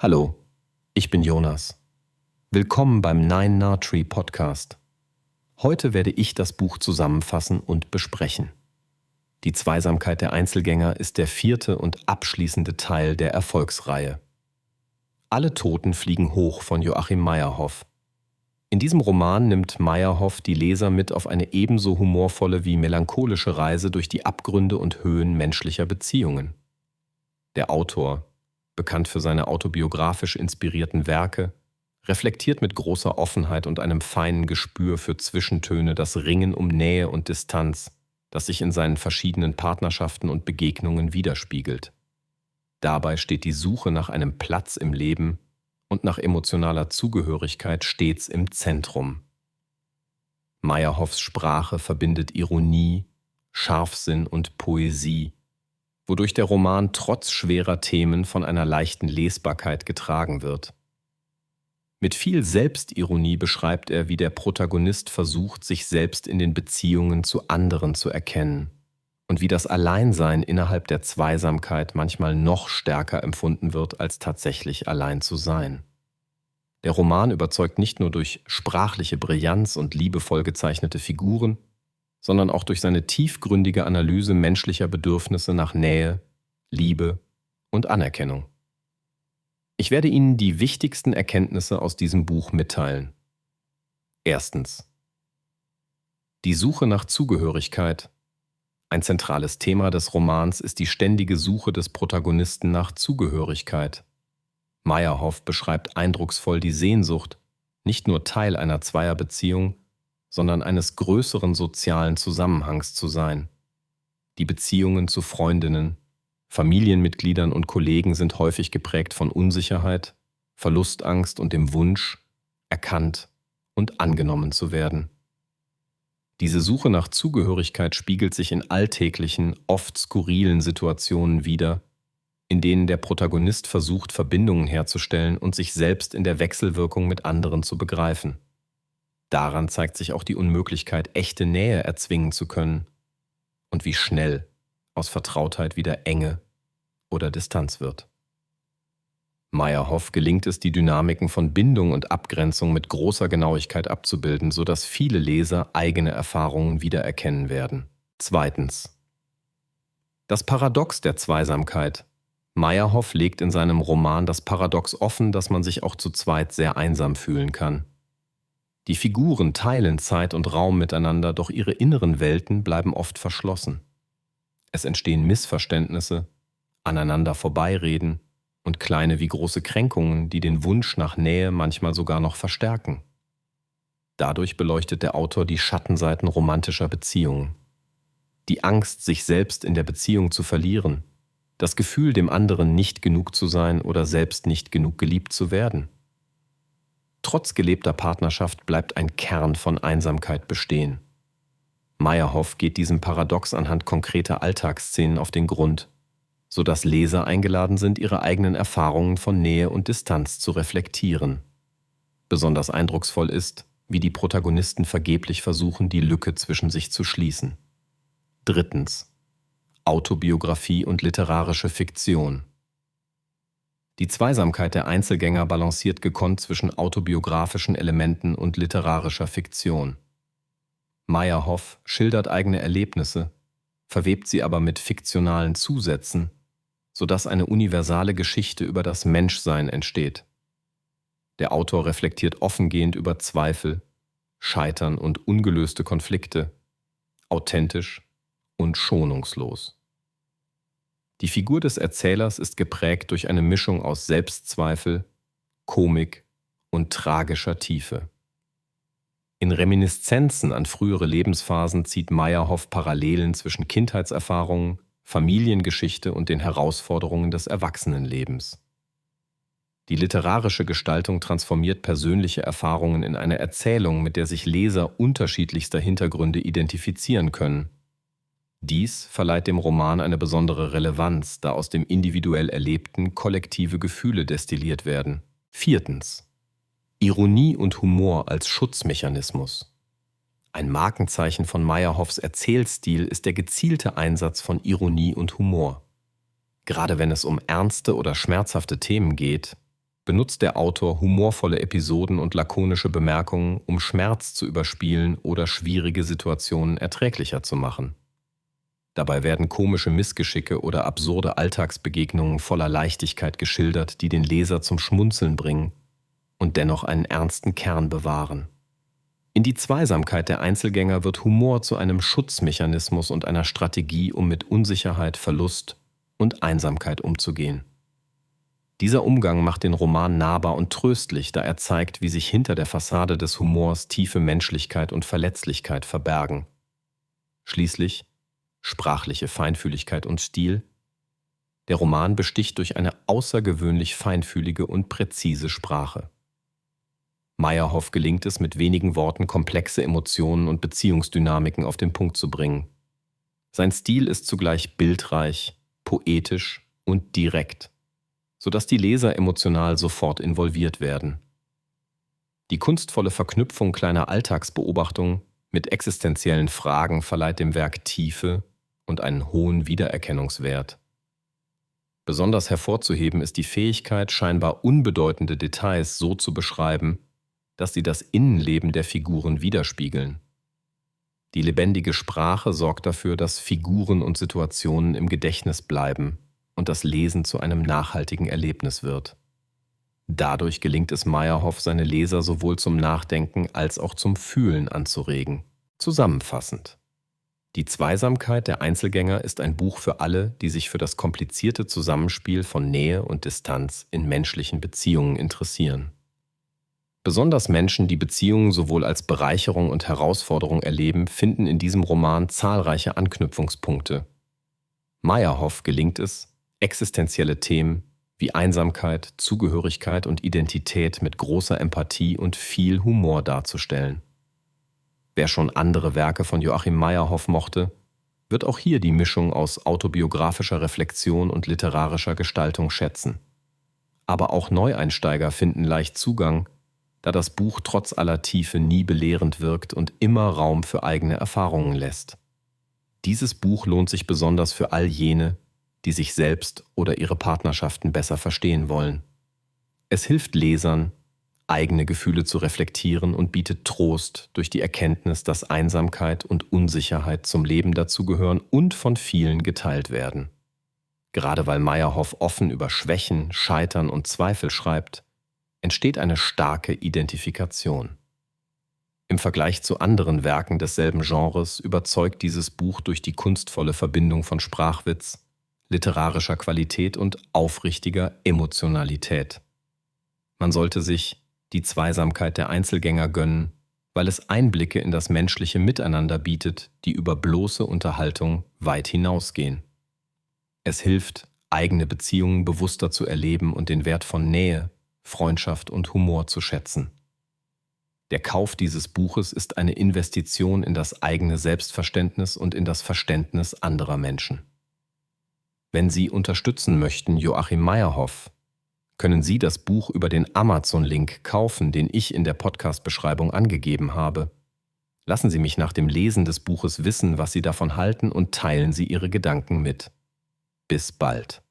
Hallo, ich bin Jonas. Willkommen beim Nine Nah Tree Podcast. Heute werde ich das Buch zusammenfassen und besprechen. Die Zweisamkeit der Einzelgänger ist der 4. und abschließende Teil der Erfolgsreihe. Alle Toten fliegen hoch von Joachim Meyerhoff. In diesem Roman nimmt Meyerhoff die Leser mit auf eine ebenso humorvolle wie melancholische Reise durch die Abgründe und Höhen menschlicher Beziehungen. Der Autor, bekannt für seine autobiografisch inspirierten Werke, reflektiert mit großer Offenheit und einem feinen Gespür für Zwischentöne das Ringen um Nähe und Distanz, das sich in seinen verschiedenen Partnerschaften und Begegnungen widerspiegelt. Dabei steht die Suche nach einem Platz im Leben und nach emotionaler Zugehörigkeit stets im Zentrum. Meyerhoffs Sprache verbindet Ironie, Scharfsinn und Poesie, wodurch der Roman trotz schwerer Themen von einer leichten Lesbarkeit getragen wird. Mit viel Selbstironie beschreibt er, wie der Protagonist versucht, sich selbst in den Beziehungen zu anderen zu erkennen und wie das Alleinsein innerhalb der Zweisamkeit manchmal noch stärker empfunden wird, als tatsächlich allein zu sein. Der Roman überzeugt nicht nur durch sprachliche Brillanz und liebevoll gezeichnete Figuren, sondern auch durch seine tiefgründige Analyse menschlicher Bedürfnisse nach Nähe, Liebe und Anerkennung. Ich werde Ihnen die wichtigsten Erkenntnisse aus diesem Buch mitteilen. Erstens. Die Suche nach Zugehörigkeit. Ein zentrales Thema des Romans ist die ständige Suche des Protagonisten nach Zugehörigkeit. Meyerhoff beschreibt eindrucksvoll die Sehnsucht, nicht nur Teil einer Zweierbeziehung, sondern eines größeren sozialen Zusammenhangs zu sein. Die Beziehungen zu Freundinnen, Familienmitgliedern und Kollegen sind häufig geprägt von Unsicherheit, Verlustangst und dem Wunsch, erkannt und angenommen zu werden. Diese Suche nach Zugehörigkeit spiegelt sich in alltäglichen, oft skurrilen Situationen wider, in denen der Protagonist versucht, Verbindungen herzustellen und sich selbst in der Wechselwirkung mit anderen zu begreifen. Daran zeigt sich auch die Unmöglichkeit, echte Nähe erzwingen zu können und wie schnell aus Vertrautheit wieder Enge oder Distanz wird. Meyerhoff gelingt es, die Dynamiken von Bindung und Abgrenzung mit großer Genauigkeit abzubilden, sodass viele Leser eigene Erfahrungen wiedererkennen werden. Zweitens. Das Paradox der Zweisamkeit. Meyerhoff legt in seinem Roman das Paradox offen, dass man sich auch zu zweit sehr einsam fühlen kann. Die Figuren teilen Zeit und Raum miteinander, doch ihre inneren Welten bleiben oft verschlossen. Es entstehen Missverständnisse, aneinander vorbeireden und kleine wie große Kränkungen, die den Wunsch nach Nähe manchmal sogar noch verstärken. Dadurch beleuchtet der Autor die Schattenseiten romantischer Beziehungen. Die Angst, sich selbst in der Beziehung zu verlieren, das Gefühl, dem anderen nicht genug zu sein oder selbst nicht genug geliebt zu werden. Trotz gelebter Partnerschaft bleibt ein Kern von Einsamkeit bestehen. Meyerhoff geht diesem Paradox anhand konkreter Alltagsszenen auf den Grund, sodass Leser eingeladen sind, ihre eigenen Erfahrungen von Nähe und Distanz zu reflektieren. Besonders eindrucksvoll ist, wie die Protagonisten vergeblich versuchen, die Lücke zwischen sich zu schließen. Drittens. Autobiografie und literarische Fiktion. Die Zweisamkeit der Einzelgänger balanciert gekonnt zwischen autobiografischen Elementen und literarischer Fiktion. Meyerhoff schildert eigene Erlebnisse, verwebt sie aber mit fiktionalen Zusätzen, sodass eine universale Geschichte über das Menschsein entsteht. Der Autor reflektiert offengehend über Zweifel, Scheitern und ungelöste Konflikte, authentisch und schonungslos. Die Figur des Erzählers ist geprägt durch eine Mischung aus Selbstzweifel, Komik und tragischer Tiefe. In Reminiszenzen an frühere Lebensphasen zieht Meyerhoff Parallelen zwischen Kindheitserfahrungen, Familiengeschichte und den Herausforderungen des Erwachsenenlebens. Die literarische Gestaltung transformiert persönliche Erfahrungen in eine Erzählung, mit der sich Leser unterschiedlichster Hintergründe identifizieren können. Dies verleiht dem Roman eine besondere Relevanz, da aus dem individuell Erlebten kollektive Gefühle destilliert werden. Viertens. Ironie und Humor als Schutzmechanismus. Ein Markenzeichen von Meyerhoffs Erzählstil ist der gezielte Einsatz von Ironie und Humor. Gerade wenn es um ernste oder schmerzhafte Themen geht, benutzt der Autor humorvolle Episoden und lakonische Bemerkungen, um Schmerz zu überspielen oder schwierige Situationen erträglicher zu machen. Dabei werden komische Missgeschicke oder absurde Alltagsbegegnungen voller Leichtigkeit geschildert, die den Leser zum Schmunzeln bringen und dennoch einen ernsten Kern bewahren. In die Zweisamkeit der Einzelgänger wird Humor zu einem Schutzmechanismus und einer Strategie, um mit Unsicherheit, Verlust und Einsamkeit umzugehen. Dieser Umgang macht den Roman nahbar und tröstlich, da er zeigt, wie sich hinter der Fassade des Humors tiefe Menschlichkeit und Verletzlichkeit verbergen. Schließlich sprachliche Feinfühligkeit und Stil. Der Roman besticht durch eine außergewöhnlich feinfühlige und präzise Sprache. Meyerhoff gelingt es, mit wenigen Worten komplexe Emotionen und Beziehungsdynamiken auf den Punkt zu bringen. Sein Stil ist zugleich bildreich, poetisch und direkt, sodass die Leser emotional sofort involviert werden. Die kunstvolle Verknüpfung kleiner Alltagsbeobachtungen mit existenziellen Fragen verleiht dem Werk Tiefe und einen hohen Wiedererkennungswert. Besonders hervorzuheben ist die Fähigkeit, scheinbar unbedeutende Details so zu beschreiben, dass sie das Innenleben der Figuren widerspiegeln. Die lebendige Sprache sorgt dafür, dass Figuren und Situationen im Gedächtnis bleiben und das Lesen zu einem nachhaltigen Erlebnis wird. Dadurch gelingt es Meyerhoff, seine Leser sowohl zum Nachdenken als auch zum Fühlen anzuregen. Zusammenfassend: Die Zweisamkeit der Einzelgänger ist ein Buch für alle, die sich für das komplizierte Zusammenspiel von Nähe und Distanz in menschlichen Beziehungen interessieren. Besonders Menschen, die Beziehungen sowohl als Bereicherung und Herausforderung erleben, finden in diesem Roman zahlreiche Anknüpfungspunkte. Meyerhoff gelingt es, existenzielle Themen wie Einsamkeit, Zugehörigkeit und Identität mit großer Empathie und viel Humor darzustellen. Wer schon andere Werke von Joachim Meyerhoff mochte, wird auch hier die Mischung aus autobiografischer Reflexion und literarischer Gestaltung schätzen. Aber auch Neueinsteiger finden leicht Zugang, da das Buch trotz aller Tiefe nie belehrend wirkt und immer Raum für eigene Erfahrungen lässt. Dieses Buch lohnt sich besonders für all jene, die sich selbst oder ihre Partnerschaften besser verstehen wollen. Es hilft Lesern, eigene Gefühle zu reflektieren und bietet Trost durch die Erkenntnis, dass Einsamkeit und Unsicherheit zum Leben dazugehören und von vielen geteilt werden. Gerade weil Meyerhoff offen über Schwächen, Scheitern und Zweifel schreibt, entsteht eine starke Identifikation. Im Vergleich zu anderen Werken desselben Genres überzeugt dieses Buch durch die kunstvolle Verbindung von Sprachwitz, literarischer Qualität und aufrichtiger Emotionalität. Man sollte sich die Zweisamkeit der Einzelgänger gönnen, weil es Einblicke in das menschliche Miteinander bietet, die über bloße Unterhaltung weit hinausgehen. Es hilft, eigene Beziehungen bewusster zu erleben und den Wert von Nähe, Freundschaft und Humor zu schätzen. Der Kauf dieses Buches ist eine Investition in das eigene Selbstverständnis und in das Verständnis anderer Menschen. Wenn Sie unterstützen möchten Joachim Meyerhoff, können Sie das Buch über den Amazon-Link kaufen, den ich in der Podcast-Beschreibung angegeben habe. Lassen Sie mich nach dem Lesen des Buches wissen, was Sie davon halten und teilen Sie Ihre Gedanken mit. Bis bald.